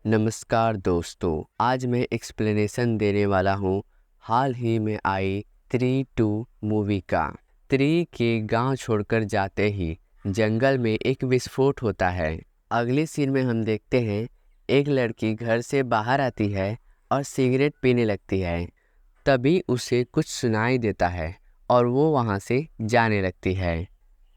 नमस्कार दोस्तों, आज मैं एक्सप्लेनेशन देने वाला हूँ हाल ही में आई 3-2 मूवी का। 3 के गांव छोड़कर जाते ही जंगल में एक विस्फोट होता है। अगले सीन में हम देखते हैं एक लड़की घर से बाहर आती है और सिगरेट पीने लगती है। तभी उसे कुछ सुनाई देता है और वो वहाँ से जाने लगती है।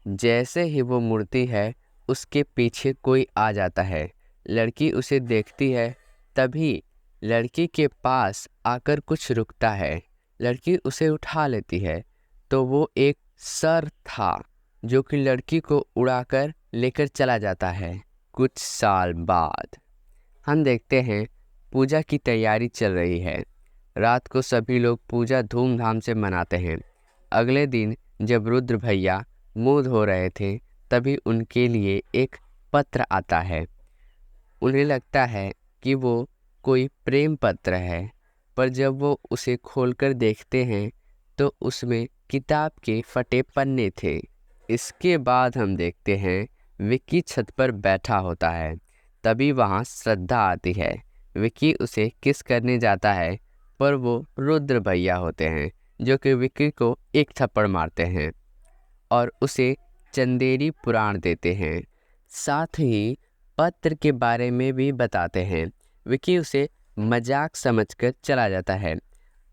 जैसे ही वो मुड़ती है उसके पीछे कोई आ जाता है। लड़की उसे देखती है, तभी लड़की के पास आकर कुछ रुकता है। लड़की उसे उठा लेती है तो वो एक सर था जो कि लड़की को उड़ाकर लेकर चला जाता है। कुछ साल बाद हम देखते हैं पूजा की तैयारी चल रही है। रात को सभी लोग पूजा धूमधाम से मनाते हैं। अगले दिन जब रुद्र भैया मुँह धो रहे थे तभी उनके लिए एक पत्र आता है। उन्हें लगता है कि वो कोई प्रेम पत्र है, पर जब वो उसे खोलकर देखते हैं तो उसमें किताब के फटे पन्ने थे। इसके बाद हम देखते हैं विक्की छत पर बैठा होता है। तभी वहाँ श्रद्धा आती है। विक्की उसे किस करने जाता है, पर वो रुद्र भैया होते हैं जो कि विक्की को एक थप्पड़ मारते हैं और उसे चंदेरी पुराण देते हैं। साथ ही पत्र के बारे में भी बताते हैं। विक्की उसे मजाक समझकर चला जाता है।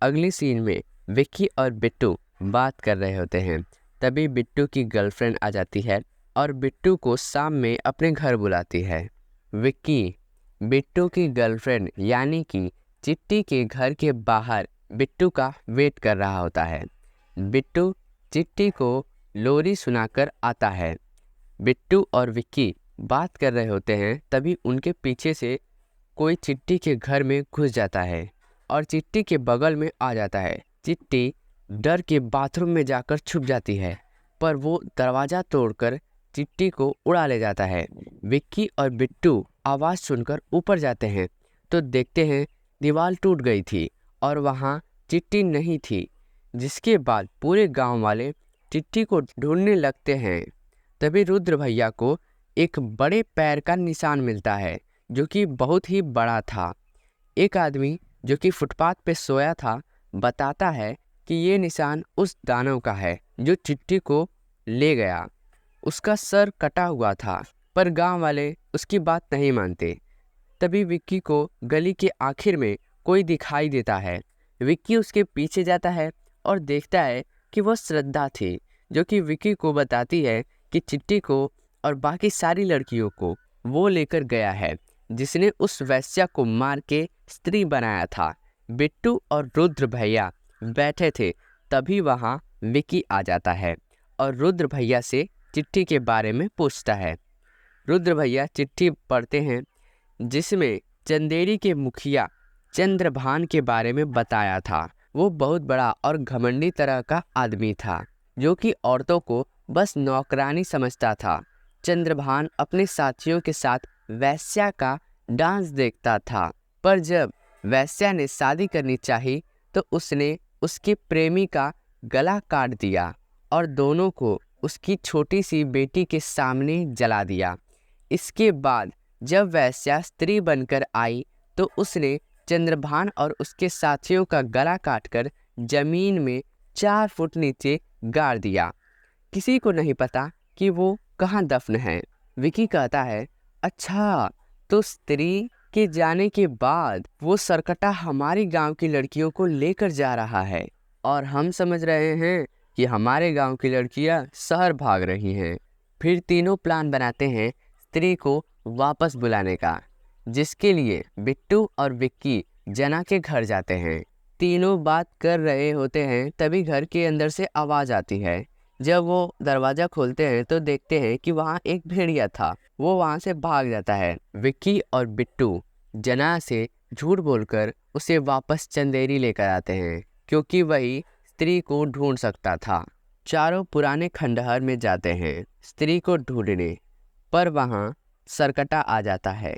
अगली सीन में विक्की और बिट्टू बात कर रहे होते हैं। तभी बिट्टू की गर्लफ्रेंड आ जाती है और बिट्टू को शाम में अपने घर बुलाती है। विक्की बिट्टू की गर्लफ्रेंड यानी कि चिट्टी के घर के बाहर बिट्टू का वेट कर रहा होता है। बिट्टू चिट्टी को लोरी सुनाकर आता है। बिट्टू और विक्की बात कर रहे होते हैं, तभी उनके पीछे से कोई चिट्टी के घर में घुस जाता है और चिट्टी के बगल में आ जाता है। चिट्टी डर के बाथरूम में जाकर छुप जाती है, पर वो दरवाज़ा तोड़कर चिट्टी को उड़ा ले जाता है। विक्की और बिट्टू आवाज़ सुनकर ऊपर जाते हैं तो देखते हैं दीवार टूट गई थी और वहाँ चिट्टी नहीं थी। जिसके बाद पूरे गांव वाले चिट्टी को ढूंढने लगते हैं। तभी रुद्र भैया को एक बड़े पैर का निशान मिलता है जो कि बहुत ही बड़ा था। एक आदमी जो कि फुटपाथ पे सोया था बताता है कि ये निशान उस दानव का है जो चिट्टी को ले गया। उसका सर कटा हुआ था, पर गांव वाले उसकी बात नहीं मानते। तभी विक्की को गली के आखिर में कोई दिखाई देता है। विक्की उसके पीछे जाता है और देखता है कि वह श्रद्धा थी जो कि विक्की को बताती है कि चिट्टी को और बाकी सारी लड़कियों को वो लेकर गया है जिसने उस वैश्या को मार के स्त्री बनाया था। बिट्टू और रुद्र भैया बैठे थे, तभी वहाँ विक्की आ जाता है और रुद्र भैया से चिट्ठी के बारे में पूछता है। रुद्र भैया चिट्ठी पढ़ते हैं जिसमें चंदेरी के मुखिया चंद्रभान के बारे में बताया था। वो बहुत बड़ा और घमंडी तरह का आदमी था जो कि औरतों को बस नौकरानी समझता था। चंद्रभान अपने साथियों के साथ वैश्या का डांस देखता था, पर जब वैश्या ने शादी करनी चाही तो उसने उसके प्रेमी का गला काट दिया और दोनों को उसकी छोटी सी बेटी के सामने जला दिया। इसके बाद जब वैश्या स्त्री बनकर आई तो उसने चंद्रभान और उसके साथियों का गला काटकर जमीन में 4 फुट नीचे गाड़ दिया। किसी को नहीं पता कि वो कहाँ दफन है। विकी कहता है, अच्छा तो स्त्री के जाने के बाद वो सरकटा हमारे गांव की लड़कियों को लेकर जा रहा है और हम समझ रहे हैं कि हमारे गांव की लड़कियां शहर भाग रही हैं। फिर तीनों प्लान बनाते हैं स्त्री को वापस बुलाने का, जिसके लिए बिट्टू और विक्की जना के घर जाते हैं। तीनों बात कर रहे होते हैं, तभी घर के अंदर से आवाज़ आती है। जब वो दरवाज़ा खोलते हैं तो देखते हैं कि वहाँ एक भेड़िया था। वो वहाँ से भाग जाता है। विक्की और बिट्टू जना से झूठ बोलकर उसे वापस चंदेरी लेकर आते हैं क्योंकि वही स्त्री को ढूंढ सकता था। चारों पुराने खंडहर में जाते हैं स्त्री को ढूंढने, पर वहाँ सरकटा आ जाता है।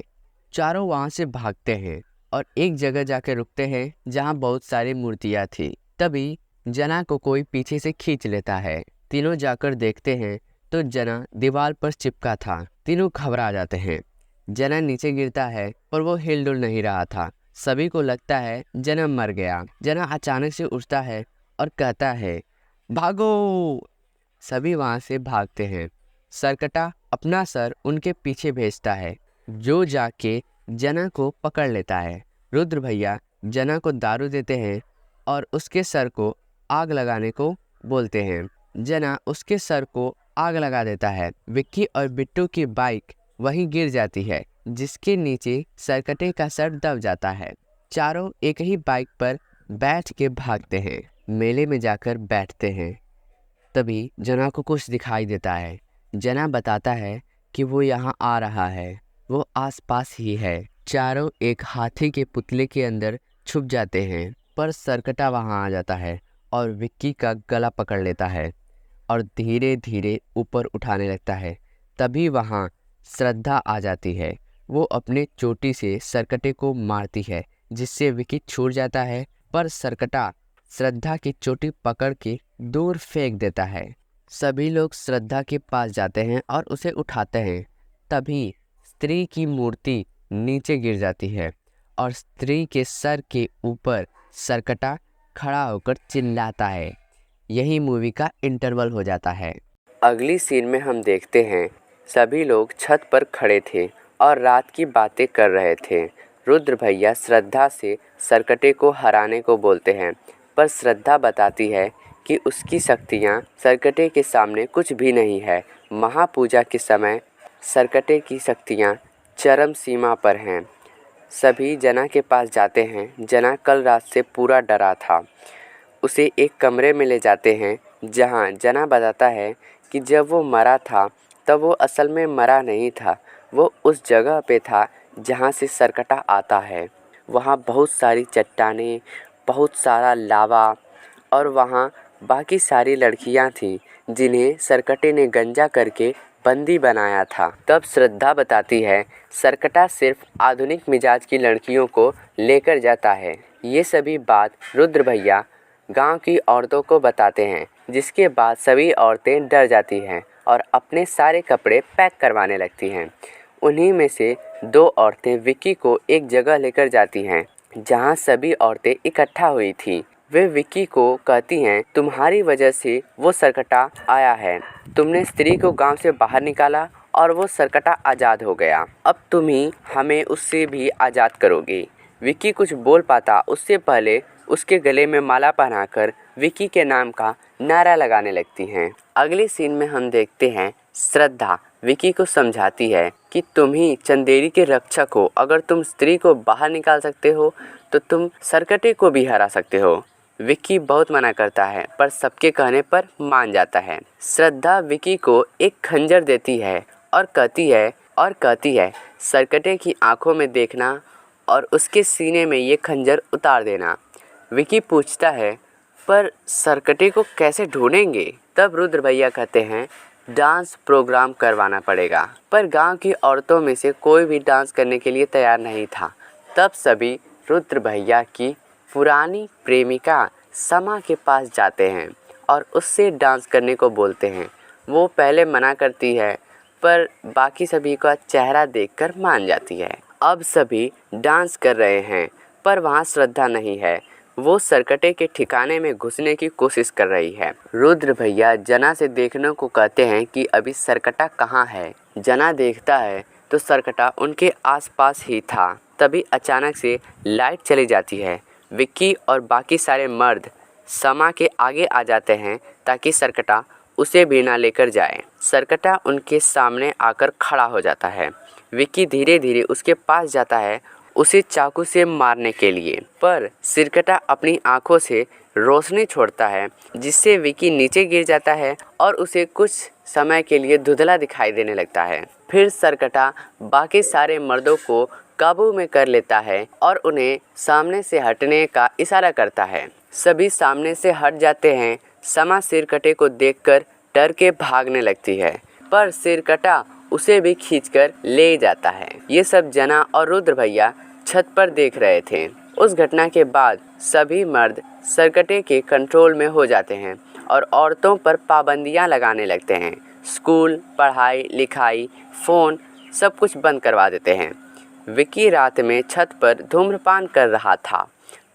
चारों वहाँ से भागते हैं और एक जगह जाकर रुकते हैं जहाँ बहुत सारी मूर्तियाँ थी। तभी जना को कोई पीछे से खींच लेता है। तीनों जाकर देखते हैं तो जना दीवार पर चिपका था। तीनों घबरा जाते हैं। जना नीचे गिरता है पर वो हिलडुल नहीं रहा था। सभी को लगता है जना मर गया। जना अचानक से उठता है और कहता है, भागो। सभी वहां से भागते हैं। सरकटा अपना सर उनके पीछे भेजता है, जो जाके जना को पकड़ लेता है। रुद्र भैया जना को दारू देते हैं और उसके सर को आग लगाने को बोलते हैं। जना उसके सर को आग लगा देता है। विक्की और बिट्टू की बाइक वहीं गिर जाती है, जिसके नीचे सरकटे का सर दब जाता है। चारों एक ही बाइक पर बैठ के भागते हैं। मेले में जाकर बैठते हैं। तभी जना को कुछ दिखाई देता है। जना बताता है कि वो यहाँ आ रहा है, वो आसपास ही है। चारों एक हाथी के पुतले के अंदर छुप जाते हैं, पर सरकटा वहाँ आ जाता है और विक्की का गला पकड़ लेता है और धीरे धीरे ऊपर उठाने लगता है। तभी वहाँ श्रद्धा आ जाती है। वो अपने चोटी से सरकटे को मारती है, जिससे विक्की छूट जाता है, पर सरकटा श्रद्धा की चोटी पकड़ के दूर फेंक देता है। सभी लोग श्रद्धा के पास जाते हैं और उसे उठाते हैं। तभी स्त्री की मूर्ति नीचे गिर जाती है और स्त्री के सर के ऊपर सरकटा खड़ा होकर चिल्लाता है। यही मूवी का इंटरवल हो जाता है। अगली सीन में हम देखते हैं सभी लोग छत पर खड़े थे और रात की बातें कर रहे थे। रुद्र भैया श्रद्धा से सरकटे को हराने को बोलते हैं, पर श्रद्धा बताती है कि उसकी शक्तियाँ सरकटे के सामने कुछ भी नहीं है। महापूजा के समय सरकटे की शक्तियाँ चरम सीमा पर हैं। सभी जना के पास जाते हैं। जना कल रात से पूरा डरा था। उसे एक कमरे में ले जाते हैं, जहाँ जना बताता है कि जब वो मरा था तब वो असल में मरा नहीं था। वो उस जगह पे था जहाँ से सरकटा आता है। वहाँ बहुत सारी चट्टानें, बहुत सारा लावा और वहाँ बाकी सारी लड़कियाँ थीं जिन्हें सरकटे ने गंजा करके बंदी बनाया था। तब श्रद्धा बताती है सरकटा सिर्फ आधुनिक मिजाज की लड़कियों को लेकर जाता है। ये सभी बात रुद्र भैया गांव की औरतों को बताते हैं, जिसके बाद सभी औरतें डर जाती हैं और अपने सारे कपड़े पैक करवाने लगती हैं। उन्हीं में से दो औरतें विक्की को एक जगह लेकर जाती हैं जहां सभी औरतें इकट्ठा हुई थी। वे विक्की को कहती हैं, तुम्हारी वजह से वो सरकटा आया है। तुमने स्त्री को गांव से बाहर निकाला और वो सरकटा आज़ाद हो गया। अब तुम ही हमें उससे भी आज़ाद करोगी। विक्की कुछ बोल पाता उससे पहले उसके गले में माला पहनाकर विक्की के नाम का नारा लगाने लगती हैं। अगले सीन में हम देखते हैं श्रद्धा विक्की को समझाती है कि तुम ही चंदेरी के रक्षक हो। अगर तुम स्त्री को बाहर निकाल सकते हो तो तुम सरकटे को भी हरा सकते हो। विक्की बहुत मना करता है, पर सबके कहने पर मान जाता है। श्रद्धा विक्की को एक खंजर देती है और कहती है सरकटे की आंखों में देखना और उसके सीने में ये खंजर उतार देना। विक्की पूछता है, पर सरकटे को कैसे ढूंढेंगे? तब रुद्र भैया कहते हैं, डांस प्रोग्राम करवाना पड़ेगा। पर गांव की औरतों में से कोई भी डांस करने के लिए तैयार नहीं था। तब सभी रुद्र भैया की पुरानी प्रेमिका समा के पास जाते हैं और उससे डांस करने को बोलते हैं। वो पहले मना करती है, पर बाकी सभी का चेहरा देखकर मान जाती है। अब सभी डांस कर रहे हैं, पर वहाँ श्रद्धा नहीं है। वो सरकटे के ठिकाने में घुसने की कोशिश कर रही है। रुद्र भैया जना से देखने को कहते हैं कि अभी सरकटा कहाँ है। जना देखता है तो सरकटा उनके आसपास ही था। तभी अचानक से लाइट चली जाती है। विक्की और बाकी सारे मर्द समा के आगे आ जाते हैं ताकि सरकटा उसे भी ना लेकर जाए। सरकटा उनके सामने आकर खड़ा हो जाता है। विक्की धीरे धीरे उसके पास जाता है उसे चाकू से मारने के लिए, पर सरकटा अपनी आंखों से रोशनी छोड़ता है, जिससे विक्की नीचे गिर जाता है और उसे कुछ समय के लिए धुंधला दिखाई देने लगता है। फिर सरकटा बाकी सारे मर्दों को काबू में कर लेता है और उन्हें सामने से हटने का इशारा करता है। सभी सामने से हट जाते हैं। समा सरकटे को देखकर डर के भागने लगती है, पर सरकटा उसे भी खींचकर ले जाता है। ये सब जना और रुद्र भैया छत पर देख रहे थे। उस घटना के बाद सभी मर्द सरकटे के कंट्रोल में हो जाते हैं और औरतों पर पाबंदियां लगाने लगते हैं। स्कूल, पढ़ाई लिखाई, फ़ोन सब कुछ बंद करवा देते हैं। विक्की रात में छत पर धूम्रपान कर रहा था,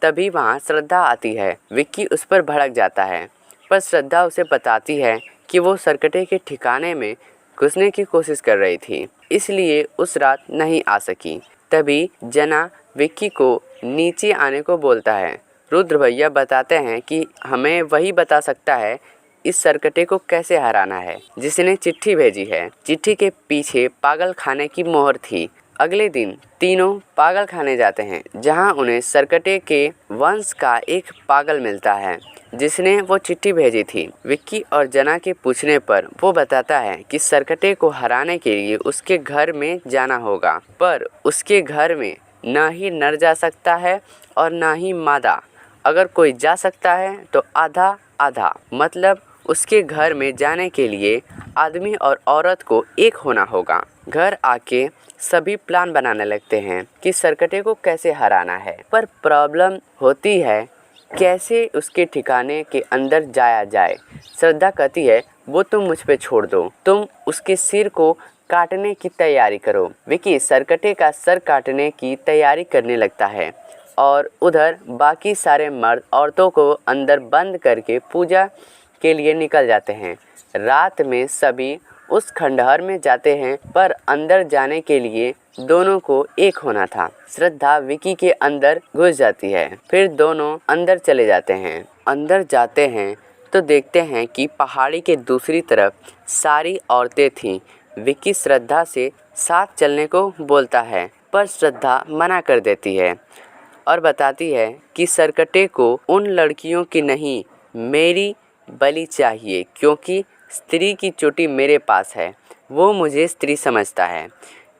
तभी वहाँ श्रद्धा आती है। विक्की उस पर भड़क जाता है, पर श्रद्धा उसे बताती है कि वो सरकटे के ठिकाने में घुसने की कोशिश कर रही थी, इसलिए उस रात नहीं आ सकी। तभी जना विक्की को नीचे आने को बोलता है। रुद्र भैया बताते हैं कि हमें वही बता सकता है इस सरकटे को कैसे हराना है जिसने चिट्ठी भेजी है। चिट्ठी के पीछे पागल खाने की मोहर थी। अगले दिन तीनों पागल खाने जाते हैं, जहां उन्हें सरकटे के वंश का एक पागल मिलता है जिसने वो चिट्ठी भेजी थी। विक्की और जना के पूछने पर वो बताता है कि सरकटे को हराने के लिए उसके घर में जाना होगा, पर उसके घर में ना ही नर जा सकता है और ना ही मादा। अगर कोई जा सकता है तो आधा आधा, मतलब उसके घर में जाने के लिए आदमी और औरत को एक होना होगा। घर आके सभी प्लान बनाने लगते हैं कि सरकटे को कैसे हराना है, पर प्रॉब्लम होती है कैसे उसके ठिकाने के अंदर जाया जाए। श्रद्धा कहती है वो तुम मुझ पे छोड़ दो, तुम उसके सिर को काटने की तैयारी करो। विक्की सरकटे का सर काटने की तैयारी करने लगता है और उधर बाकी सारे मर्द औरतों को अंदर बंद करके पूजा के लिए निकल जाते हैं। रात में सभी उस खंडहर में जाते हैं, पर अंदर जाने के लिए दोनों को एक होना था। श्रद्धा विक्की के अंदर घुस जाती है, फिर दोनों अंदर चले जाते हैं। अंदर जाते हैं तो देखते हैं कि पहाड़ी के दूसरी तरफ सारी औरतें थीं। विक्की श्रद्धा से साथ चलने को बोलता है, पर श्रद्धा मना कर देती है और बताती है कि सरकटे को उन लड़कियों की नहीं, मेरी बलि चाहिए, क्योंकि स्त्री की चोटी मेरे पास है, वो मुझे स्त्री समझता है।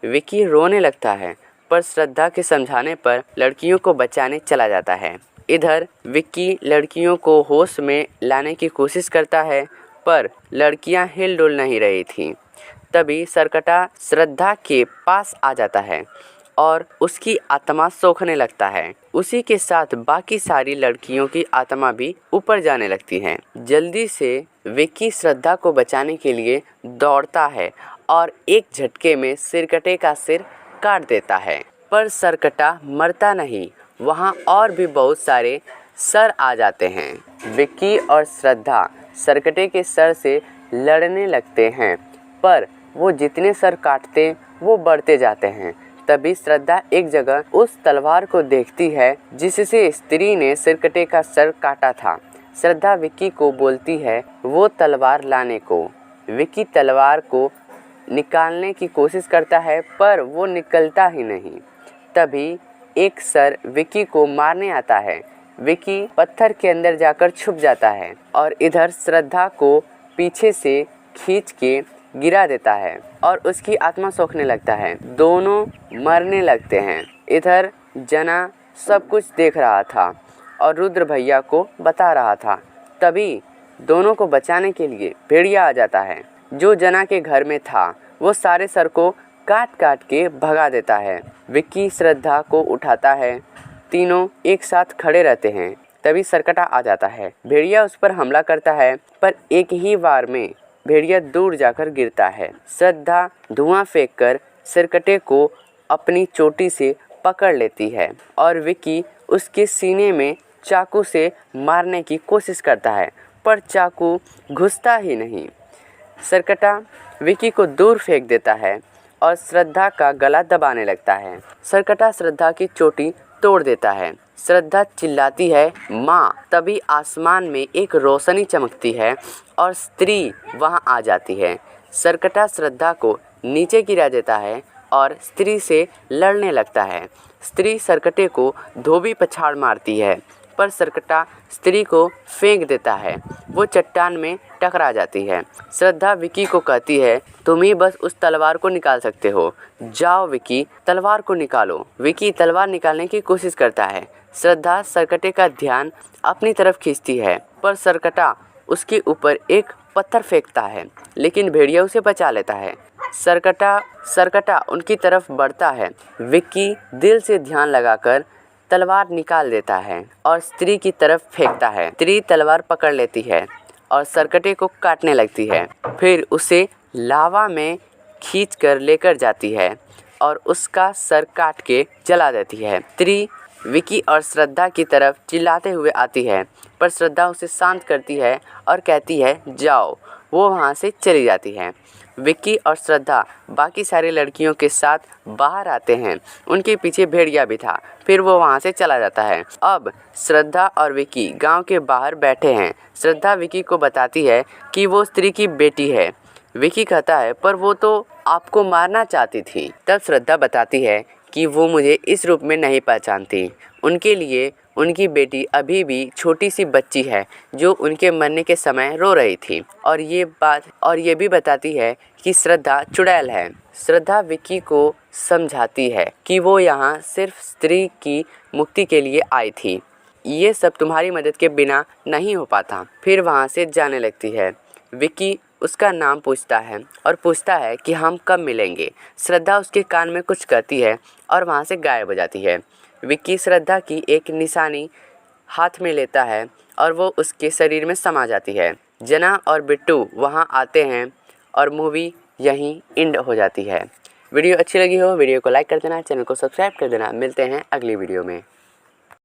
विक्की रोने लगता है, पर श्रद्धा के समझाने पर लड़कियों को बचाने चला जाता है। इधर विक्की लड़कियों को होश में लाने की कोशिश करता है, पर लड़कियां हिल डुल नहीं रही थीं। तभी सरकटा श्रद्धा के पास आ जाता है और उसकी आत्मा सोखने लगता है। उसी के साथ बाकी सारी लड़कियों की आत्मा भी ऊपर जाने लगती है। जल्दी से विक्की श्रद्धा को बचाने के लिए दौड़ता है और एक झटके में सरकटे का सिर काट देता है, पर सरकटा मरता नहीं, वहाँ और भी बहुत सारे सर आ जाते हैं। विक्की और श्रद्धा सरकटे के सर से लड़ने लगते हैं, पर वो जितने सर काटते वो बढ़ते जाते हैं। तभी श्रद्धा एक जगह उस तलवार को देखती है जिससे स्त्री ने सरकटे का सर काटा था। श्रद्धा विक्की को बोलती है वो तलवार लाने को। विक्की तलवार को निकालने की कोशिश करता है, पर वो निकलता ही नहीं। तभी एक सर विक्की को मारने आता है। विक्की पत्थर के अंदर जाकर छुप जाता है और इधर श्रद्धा को पीछे से खींच के गिरा देता है और उसकी आत्मा सोखने लगता है। दोनों मरने लगते हैं। इधर जना सब कुछ देख रहा था और रुद्र भैया को बता रहा था। तभी दोनों को बचाने के लिए भेड़िया आ जाता है, जो जना के घर में था। वो सारे सर को काट काट के भगा देता है। विक्की श्रद्धा को उठाता है, तीनों एक साथ खड़े रहते हैं। तभी सरकटा आ जाता है। भेड़िया उस पर हमला करता है, पर एक ही बार में भेड़िया दूर जाकर गिरता है। श्रद्धा धुआं फेंककर सरकटे को अपनी चोटी से पकड़ लेती है और विक्की उसके सीने में चाकू से मारने की कोशिश करता है, पर चाकू घुसता ही नहीं। सरकटा विक्की को दूर फेंक देता है और श्रद्धा का गला दबाने लगता है। सरकटा श्रद्धा की चोटी तोड़ देता है। श्रद्धा चिल्लाती है माँ। तभी आसमान में एक रोशनी चमकती है और स्त्री वहां आ जाती है। सरकटा श्रद्धा को नीचे गिरा देता है और स्त्री से लड़ने लगता है। स्त्री सरकटे को धोबी पछाड़ मारती है, पर सरकटा स्त्री को फेंक देता है। वो चट्टान में टकरा जाती है। श्रद्धा विक्की को कहती है तुम ही बस उस तलवार को निकाल सकते हो, जाओ विक्की तलवार को निकालो। विक्की तलवार निकालने की कोशिश करता है। श्रद्धा सरकटे का ध्यान अपनी तरफ खींचती है, पर सरकटा उसके ऊपर एक पत्थर फेंकता है, लेकिन भेड़िया उसे बचा लेता है। सरकटा उनकी तरफ बढ़ता है। विक्की दिल से ध्यान लगाकर तलवार निकाल देता है और स्त्री की तरफ फेंकता है। स्त्री तलवार पकड़ लेती है और सरकटे को काटने लगती है। फिर उसे लावा में खींच कर लेकर जाती है और उसका सर काट के जला देती है। त्रि विकी और श्रद्धा की तरफ चिल्लाते हुए आती है, पर श्रद्धा उसे शांत करती है और कहती है जाओ। वो वहाँ से चली जाती है। विक्की और श्रद्धा बाकी सारी लड़कियों के साथ बाहर आते हैं। उनके पीछे भेड़िया भी था। फिर वो वहाँ से चला जाता है। अब श्रद्धा और विक्की गांव के बाहर बैठे हैं। श्रद्धा विक्की को बताती है कि वो स्त्री की बेटी है। विक्की कहता है पर वो तो आपको मारना चाहती थी। तब श्रद्धा बताती है कि वो मुझे इस रूप में नहीं पहचानती। उनके लिए उनकी बेटी अभी भी छोटी सी बच्ची है जो उनके मरने के समय रो रही थी। और ये भी बताती है कि श्रद्धा चुड़ैल है। श्रद्धा विक्की को समझाती है कि वो यहाँ सिर्फ स्त्री की मुक्ति के लिए आई थी। ये सब तुम्हारी मदद के बिना नहीं हो पाता। फिर वहाँ से जाने लगती है। विक्की उसका नाम पूछता है और पूछता है कि हम कब मिलेंगे। श्रद्धा उसके कान में कुछ कहती है और वहाँ से गायब हो जाती है। विक्की श्रद्धा की एक निशानी हाथ में लेता है और वो उसके शरीर में समा जाती है। जना और बिट्टू वहाँ आते हैं और मूवी यहीं एंड हो जाती है। वीडियो अच्छी लगी हो वीडियो को लाइक कर देना, चैनल को सब्सक्राइब कर देना। मिलते हैं अगली वीडियो में।